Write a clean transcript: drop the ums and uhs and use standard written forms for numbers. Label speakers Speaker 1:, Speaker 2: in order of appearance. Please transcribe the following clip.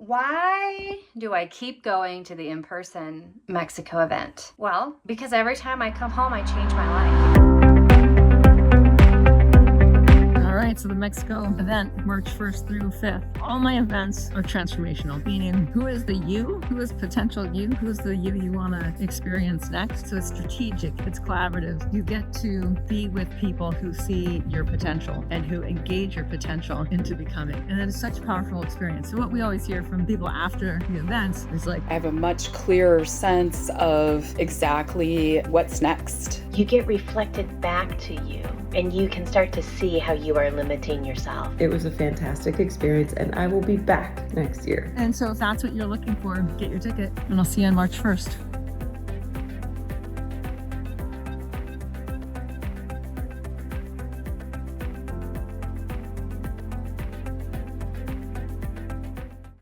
Speaker 1: Why do I keep going to the in-person Mexico event? Well, because every time I come home, I change my life.
Speaker 2: All right, so the Mexico event, March 1st through 5th. All my events are transformational, meaning who is the you, who is potential you, who's the you want to experience next. So it's strategic, it's collaborative. You get to be with people who see your potential and who engage your potential into becoming. And that is such a powerful experience. So what we always hear from people after the events is like,
Speaker 3: I have a much clearer sense of exactly what's next.
Speaker 4: You get reflected back to you, and you can start to see how you are limiting yourself.
Speaker 5: It was a fantastic experience, and I will be back next year.
Speaker 2: and so if that's what you're looking for, get your ticket, and I'll see you on March 1st.